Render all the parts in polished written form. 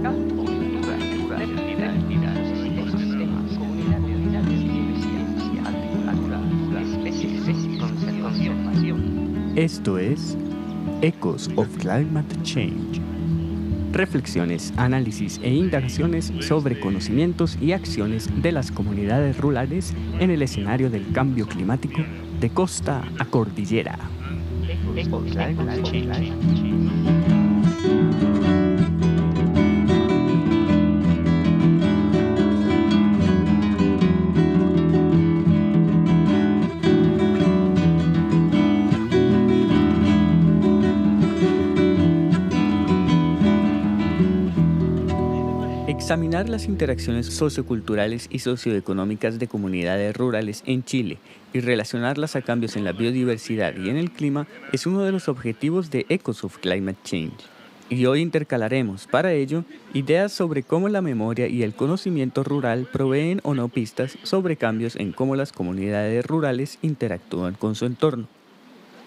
campo, identidades, ecosistemas, comunidades, especies, conservación. Esto es Echoes of Climate Change. Reflexiones, análisis e indagaciones sobre conocimientos y acciones de las comunidades rurales en el escenario del cambio climático de costa a cordillera. Echoes of Climate Change. Examinar las interacciones socioculturales y socioeconómicas de comunidades rurales en Chile y relacionarlas a cambios en la biodiversidad y en el clima es uno de los objetivos de Echoes of Climate Change. Y hoy intercalaremos, para ello, ideas sobre cómo la memoria y el conocimiento rural proveen o no pistas sobre cambios en cómo las comunidades rurales interactúan con su entorno.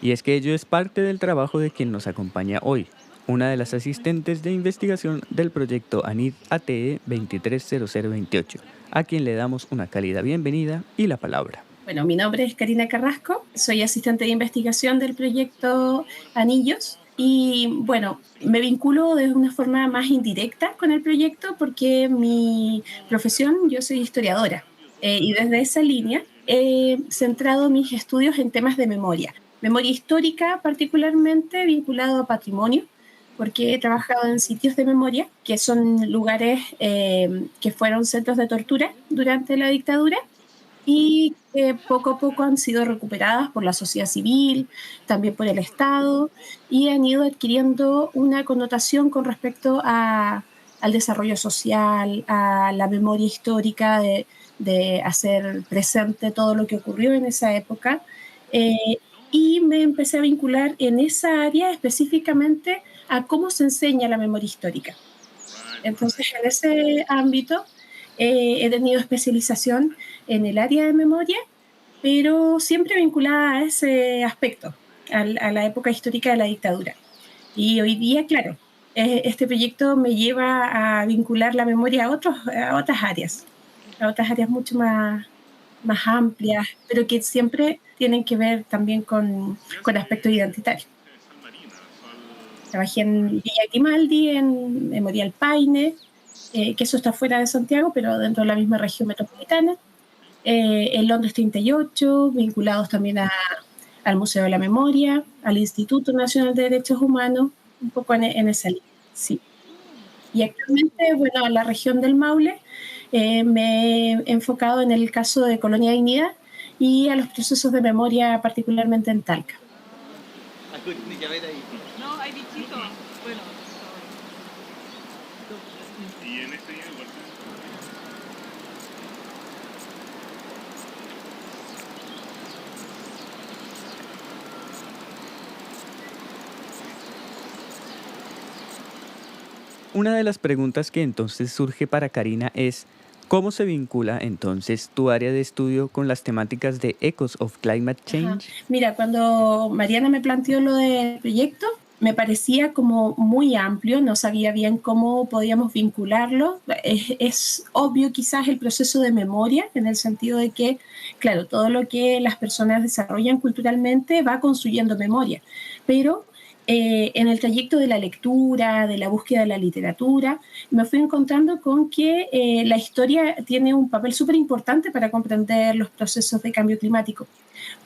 Y es que ello es parte del trabajo de quien nos acompaña hoy, una de las asistentes de investigación del proyecto ANID ATE 230028, a quien le damos una cálida bienvenida y la palabra. Bueno, mi nombre es Karina Carrasco, soy asistente de investigación del proyecto Anillos y bueno, me vinculo de una forma más indirecta con el proyecto porque mi profesión, yo soy historiadora y desde esa línea he centrado mis estudios en temas de memoria histórica particularmente vinculado a patrimonio, porque he trabajado en sitios de memoria, que son lugares que fueron centros de tortura durante la dictadura y que poco a poco han sido recuperadas por la sociedad civil, también por el Estado, y han ido adquiriendo una connotación con respecto al desarrollo social, a la memoria histórica de hacer presente todo lo que ocurrió en esa época. Y me empecé a vincular en esa área específicamente a cómo se enseña la memoria histórica. Entonces, en ese ámbito he tenido especialización en el área de memoria, pero siempre vinculada a ese aspecto, a la época histórica de la dictadura. Y hoy día, claro, este proyecto me lleva a vincular la memoria a otras áreas mucho más amplias, pero que siempre tienen que ver también con aspectos identitarios. Trabajé en Villa Grimaldi, en Memorial Paine, que eso está fuera de Santiago, pero dentro de la misma región metropolitana. En Londres 38, vinculados también al Museo de la Memoria, al Instituto Nacional de Derechos Humanos, un poco en esa línea, sí. Y actualmente, bueno, en la región del Maule me he enfocado en el caso de Colonia Dignidad y a los procesos de memoria, particularmente en Talca. No, hay bichitos. Bueno. Y en este igual. Una de las preguntas que entonces surge para Karina es, ¿cómo se vincula entonces tu área de estudio con las temáticas de Echoes of Climate Change? Ajá. Mira, cuando Mariana me planteó lo del proyecto, me parecía como muy amplio, no sabía bien cómo podíamos vincularlo. Es obvio quizás el proceso de memoria, en el sentido de que, claro, todo lo que las personas desarrollan culturalmente va construyendo memoria, pero en el trayecto de la lectura, de la búsqueda de la literatura, me fui encontrando con que la historia tiene un papel súper importante para comprender los procesos de cambio climático,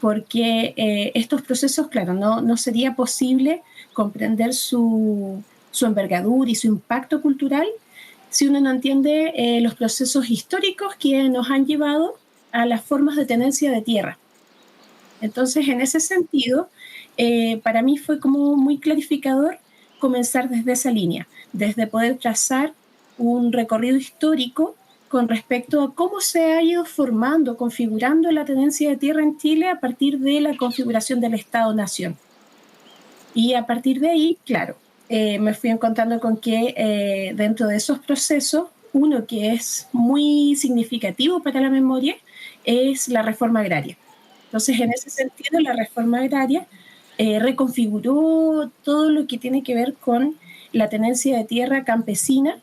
porque estos procesos, claro, no sería posible comprender su envergadura y su impacto cultural si uno no entiende los procesos históricos que nos han llevado a las formas de tenencia de tierra. Entonces, en ese sentido, para mí fue como muy clarificador comenzar desde esa línea, desde poder trazar un recorrido histórico con respecto a cómo se ha ido formando, configurando la tenencia de tierra en Chile a partir de la configuración del Estado-Nación. Y a partir de ahí, claro, me fui encontrando con que dentro de esos procesos, uno que es muy significativo para la memoria es la reforma agraria. Entonces, en ese sentido, la reforma agraria reconfiguró todo lo que tiene que ver con la tenencia de tierra campesina,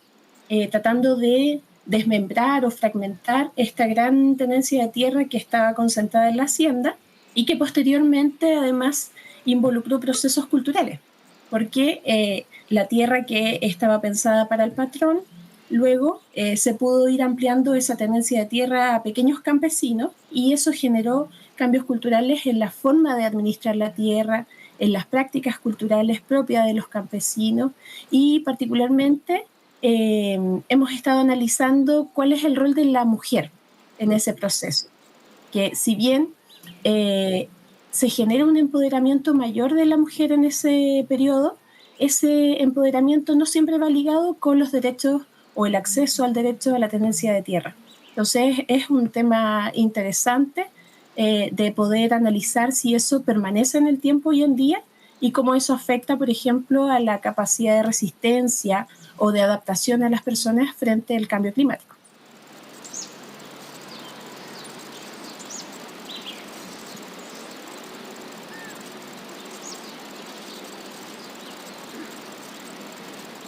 tratando de desmembrar o fragmentar esta gran tenencia de tierra que estaba concentrada en la hacienda y que posteriormente además involucró procesos culturales, porque la tierra que estaba pensada para el patrón, luego se pudo ir ampliando esa tenencia de tierra a pequeños campesinos y eso generó cambios culturales en la forma de administrar la tierra, en las prácticas culturales propias de los campesinos y particularmente hemos estado analizando cuál es el rol de la mujer en ese proceso, que si bien se genera un empoderamiento mayor de la mujer en ese periodo, ese empoderamiento no siempre va ligado con los derechos o el acceso al derecho a la tenencia de tierra. Entonces es un tema interesante de poder analizar si eso permanece en el tiempo hoy en día y cómo eso afecta, por ejemplo, a la capacidad de resistencia o de adaptación a las personas frente al cambio climático.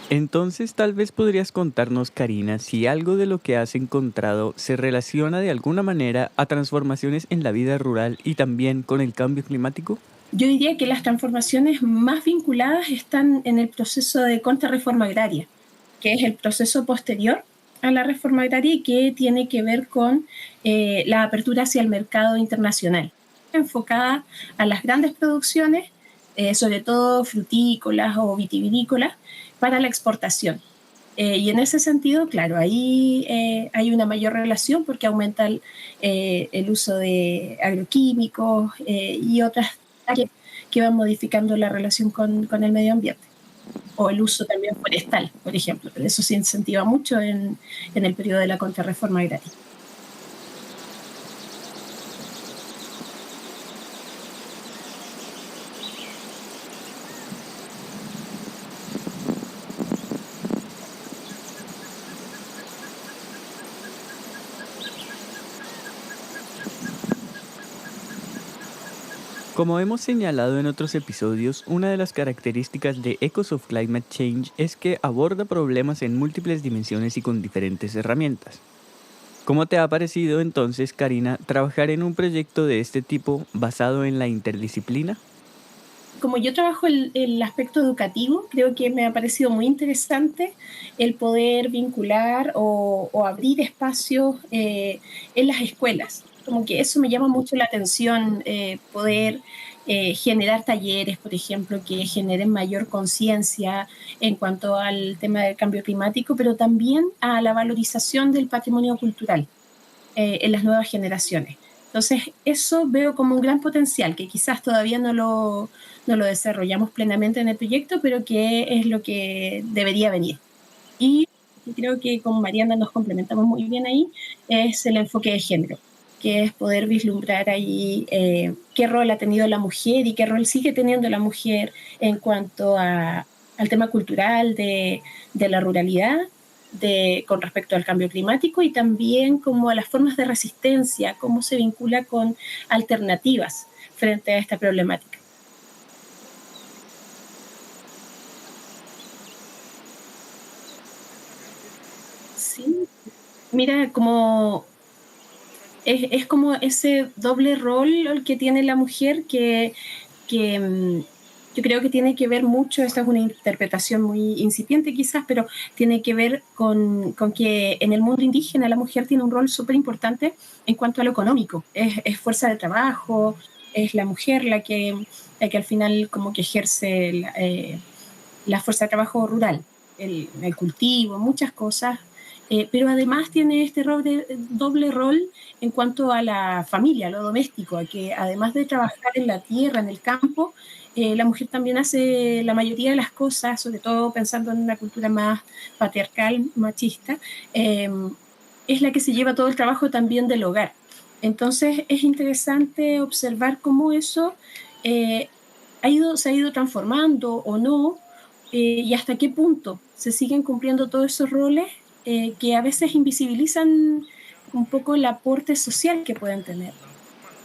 Entonces, tal vez podrías contarnos, Karina, si algo de lo que has encontrado se relaciona de alguna manera a transformaciones en la vida rural y también con el cambio climático. Yo diría que las transformaciones más vinculadas están en el proceso de contrarreforma agraria, que es el proceso posterior a la reforma agraria y que tiene que ver con la apertura hacia el mercado internacional, enfocada a las grandes producciones, sobre todo frutícolas o vitivinícolas, para la exportación. Y en ese sentido, claro, ahí hay una mayor relación porque aumenta el uso de agroquímicos y otras áreas que van modificando la relación con el medio ambiente. O el uso también forestal, por ejemplo. Pero eso se incentiva mucho en el periodo de la contrarreforma agraria. Como hemos señalado en otros episodios, una de las características de Echoes of Climate Change es que aborda problemas en múltiples dimensiones y con diferentes herramientas. ¿Cómo te ha parecido entonces, Karina, trabajar en un proyecto de este tipo basado en la interdisciplina? Como yo trabajo el aspecto educativo, creo que me ha parecido muy interesante el poder vincular o abrir espacios en las escuelas. Como que eso me llama mucho la atención, poder generar talleres, por ejemplo, que generen mayor conciencia en cuanto al tema del cambio climático, pero también a la valorización del patrimonio cultural en las nuevas generaciones. Entonces, eso veo como un gran potencial, que quizás todavía no lo desarrollamos plenamente en el proyecto, pero que es lo que debería venir. Y creo que con Mariana nos complementamos muy bien ahí, es el enfoque de género, que es poder vislumbrar ahí qué rol ha tenido la mujer y qué rol sigue teniendo la mujer en cuanto al tema cultural de la ruralidad, con respecto al cambio climático y también como a las formas de resistencia, cómo se vincula con alternativas frente a esta problemática. Sí, mira, es como ese doble rol el que tiene la mujer que yo creo que tiene que ver mucho, esta es una interpretación muy incipiente quizás, pero tiene que ver con que en el mundo indígena la mujer tiene un rol súper importante en cuanto a lo económico. Es fuerza de trabajo, es la mujer la que al final como que ejerce la fuerza de trabajo rural, el cultivo, muchas cosas. Pero además tiene este doble rol en cuanto a la familia, a lo doméstico, a que además de trabajar en la tierra, en el campo, la mujer también hace la mayoría de las cosas, sobre todo pensando en una cultura más patriarcal, machista, es la que se lleva todo el trabajo también del hogar. Entonces es interesante observar cómo eso eh, se ha ido transformando o no, y hasta qué punto se siguen cumpliendo todos esos roles que a veces invisibilizan un poco el aporte social que pueden tener.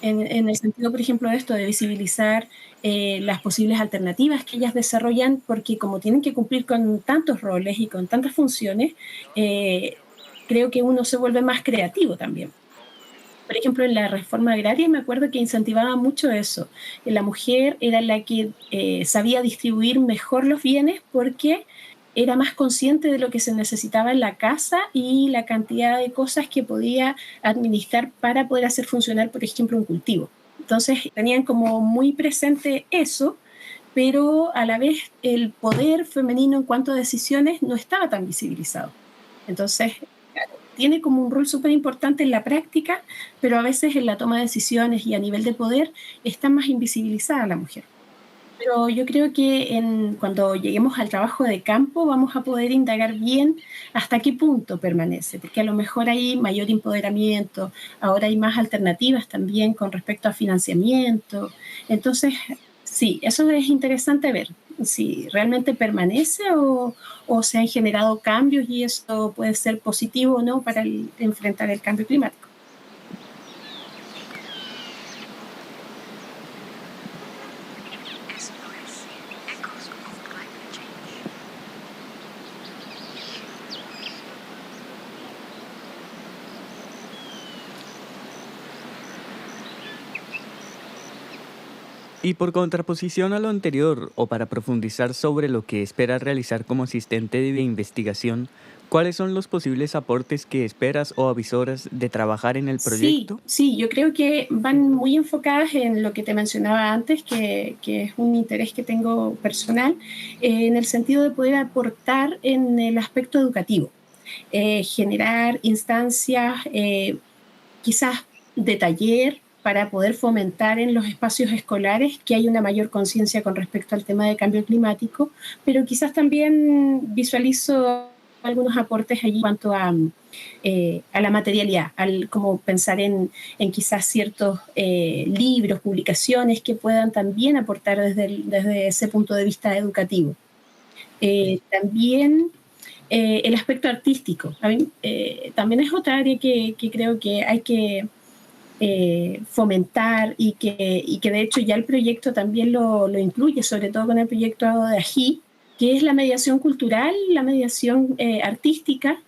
en el sentido, por ejemplo, de esto, de visibilizar las posibles alternativas que ellas desarrollan, porque como tienen que cumplir con tantos roles y con tantas funciones, creo que uno se vuelve más creativo también. Por ejemplo, en la reforma agraria me acuerdo que incentivaba mucho eso. La mujer era la que sabía distribuir mejor los bienes porque era más consciente de lo que se necesitaba en la casa y la cantidad de cosas que podía administrar para poder hacer funcionar, por ejemplo, un cultivo. Entonces tenían como muy presente eso, pero a la vez el poder femenino en cuanto a decisiones no estaba tan visibilizado. Entonces, claro, tiene como un rol súper importante en la práctica, pero a veces en la toma de decisiones y a nivel de poder está más invisibilizada la mujer. Pero yo creo que cuando lleguemos al trabajo de campo vamos a poder indagar bien hasta qué punto permanece, porque a lo mejor hay mayor empoderamiento, ahora hay más alternativas también con respecto a financiamiento. Entonces, sí, eso es interesante ver si realmente permanece o se han generado cambios y eso puede ser positivo o no para enfrentar el cambio climático. Y por contraposición a lo anterior, o para profundizar sobre lo que esperas realizar como asistente de investigación, ¿cuáles son los posibles aportes que esperas o avisoras de trabajar en el Sí, proyecto? sí, yo creo que van muy enfocadas en lo que te mencionaba antes, que es un interés que tengo personal, en el sentido de poder aportar en el aspecto educativo, generar instancias quizás de taller para poder fomentar en los espacios escolares que hay una mayor conciencia con respecto al tema de cambio climático, pero quizás también visualizo algunos aportes allí en cuanto a la materialidad, como pensar en quizás ciertos libros, publicaciones que puedan también aportar desde ese punto de vista educativo. También el aspecto artístico. A mí, también es otra área que creo que hay que fomentar y que de hecho ya el proyecto también lo incluye, sobre todo con el proyecto de AGI, que es la mediación cultural, la mediación artística,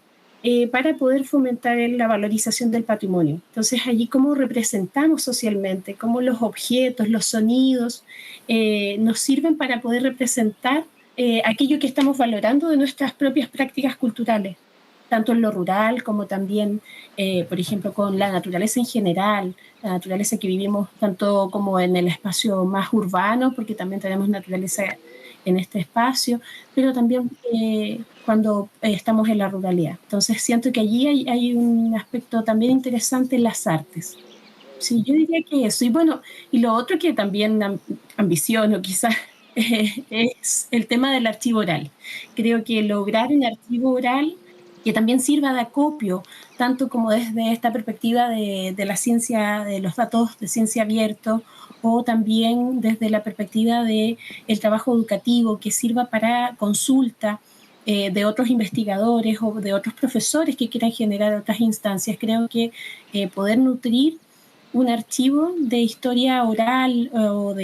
para poder fomentar la valorización del patrimonio. Entonces allí cómo representamos socialmente, cómo los objetos, los sonidos nos sirven para poder representar aquello que estamos valorando de nuestras propias prácticas culturales, tanto en lo rural como también, por ejemplo, con la naturaleza en general, la naturaleza que vivimos tanto como en el espacio más urbano, porque también tenemos naturaleza en este espacio, pero también cuando estamos en la ruralidad. Entonces siento que allí hay un aspecto también interesante en las artes. Sí, yo diría que eso. Y bueno, y lo otro que también ambiciono quizás es el tema del archivo oral. Creo que lograr un archivo oral que también sirva de acopio, tanto como desde esta perspectiva de la ciencia, de los datos de ciencia abierto, o también desde la perspectiva del trabajo educativo, que sirva para consulta de otros investigadores o de otros profesores que quieran generar otras instancias. Creo que poder nutrir un archivo de historia oral o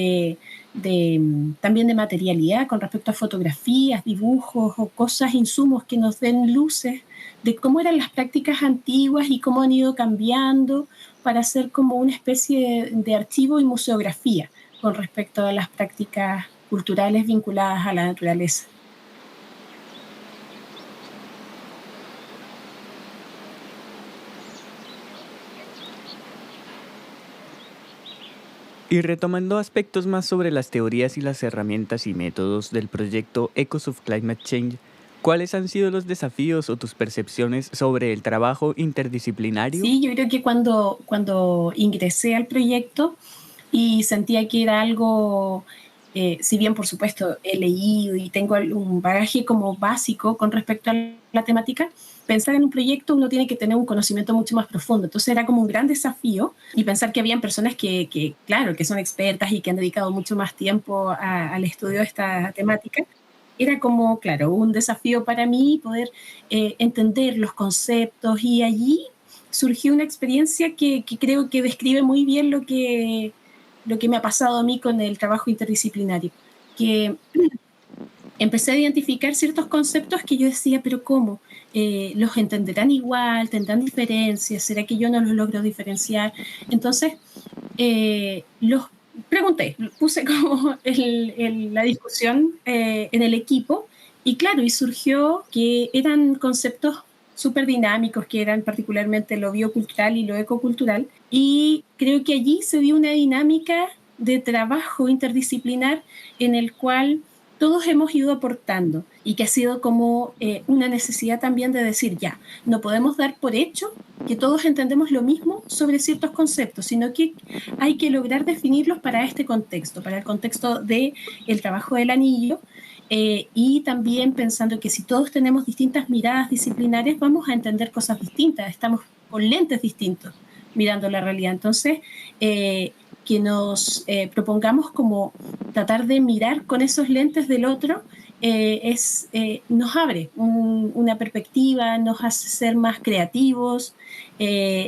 también de materialidad con respecto a fotografías, dibujos o cosas, insumos que nos den luces de cómo eran las prácticas antiguas y cómo han ido cambiando para hacer como una especie de archivo y museografía con respecto a las prácticas culturales vinculadas a la naturaleza. Y retomando aspectos más sobre las teorías y las herramientas y métodos del proyecto Echoes of Climate Change, ¿cuáles han sido los desafíos o tus percepciones sobre el trabajo interdisciplinario? Sí, yo creo que cuando ingresé al proyecto y sentía que era algo, si bien por supuesto he leído y tengo un bagaje como básico con respecto a la temática, pensar en un proyecto uno tiene que tener un conocimiento mucho más profundo. Entonces era como un gran desafío y pensar que habían personas claro, que son expertas y que han dedicado mucho más tiempo al estudio de esta temática. Era como, claro, un desafío para mí poder entender los conceptos y allí surgió una experiencia que creo que describe muy bien lo que me ha pasado a mí con el trabajo interdisciplinario, que empecé a identificar ciertos conceptos que yo decía, pero ¿cómo? ¿Los entenderán igual? ¿Tendrán diferencias? ¿Será que yo no los logro diferenciar? Entonces, los pregunté, puse como la discusión en el equipo y claro, y surgió que eran conceptos súper dinámicos, que eran particularmente lo biocultural y lo ecocultural, y creo que allí se dio una dinámica de trabajo interdisciplinar en el cual todos hemos ido aportando y que ha sido como una necesidad también de decir, ya, no podemos dar por hecho que todos entendemos lo mismo sobre ciertos conceptos, sino que hay que lograr definirlos para este contexto, para el contexto del trabajo del anillo, y también pensando que si todos tenemos distintas miradas disciplinares, vamos a entender cosas distintas, estamos con lentes distintos mirando la realidad. Entonces, que nos propongamos como tratar de mirar con esos lentes del otro, nos abre una perspectiva, nos hace ser más creativos,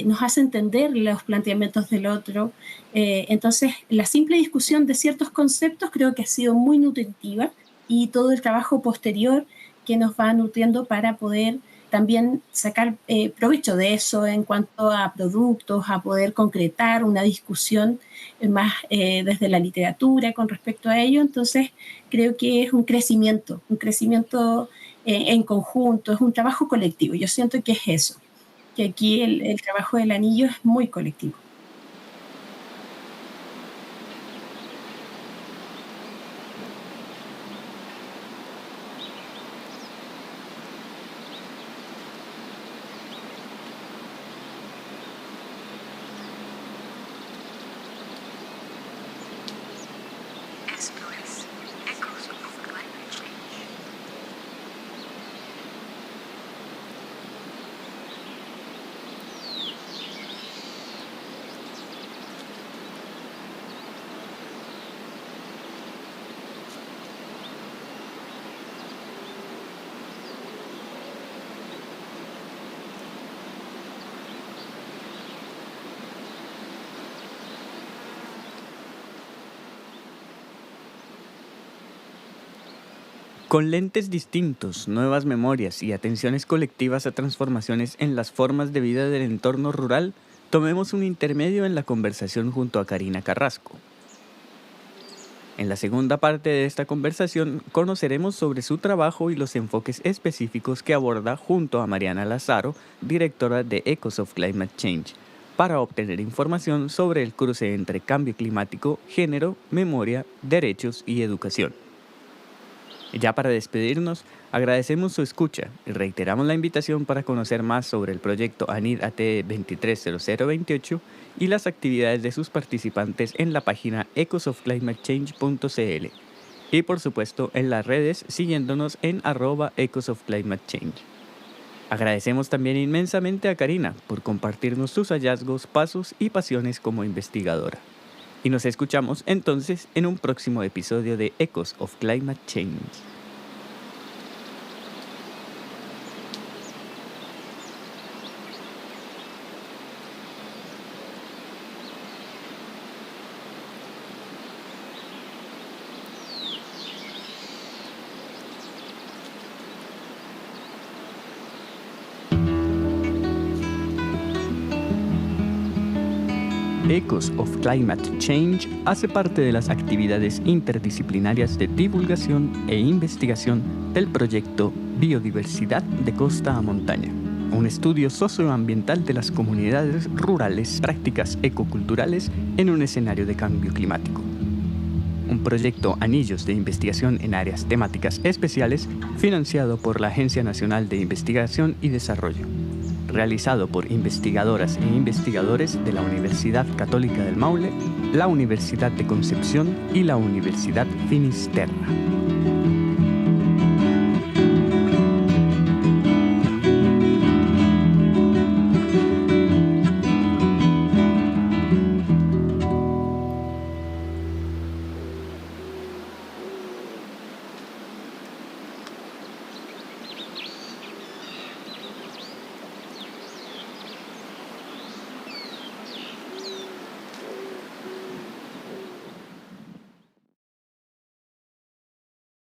nos hace entender los planteamientos del otro. Entonces, la simple discusión de ciertos conceptos creo que ha sido muy nutritiva, y todo el trabajo posterior que nos va nutriendo para poder también sacar provecho de eso en cuanto a productos, a poder concretar una discusión más desde la literatura con respecto a ello. Entonces, creo que es un crecimiento en conjunto, es un trabajo colectivo. Yo siento que es eso, que aquí el trabajo del anillo es muy colectivo. Con lentes distintos, nuevas memorias y atenciones colectivas a transformaciones en las formas de vida del entorno rural, tomemos un intermedio en la conversación junto a Karina Carrasco. En la segunda parte de esta conversación conoceremos sobre su trabajo y los enfoques específicos que aborda junto a Mariana Lazaro, directora de Echoes of Climate Change, para obtener información sobre el cruce entre cambio climático, género, memoria, derechos y educación. Ya para despedirnos, agradecemos su escucha y reiteramos la invitación para conocer más sobre el proyecto ANID AT 230028 y las actividades de sus participantes en la página echoesofclimatechange.cl y por supuesto en las redes siguiéndonos en @echoesofclimatechange. Agradecemos también inmensamente a Karina por compartirnos sus hallazgos, pasos y pasiones como investigadora. Y nos escuchamos entonces en un próximo episodio de Echoes of Climate Change. Echoes of Climate Change hace parte de las actividades interdisciplinarias de divulgación e investigación del proyecto Biodiversidad de Costa a Montaña, un estudio socioambiental de las comunidades rurales, prácticas ecoculturales en un escenario de cambio climático. Un proyecto Anillos de Investigación en Áreas Temáticas Especiales financiado por la Agencia Nacional de Investigación y Desarrollo, realizado por investigadoras e investigadores de la Universidad Católica del Maule, la Universidad de Concepción y la Universidad Finisterra.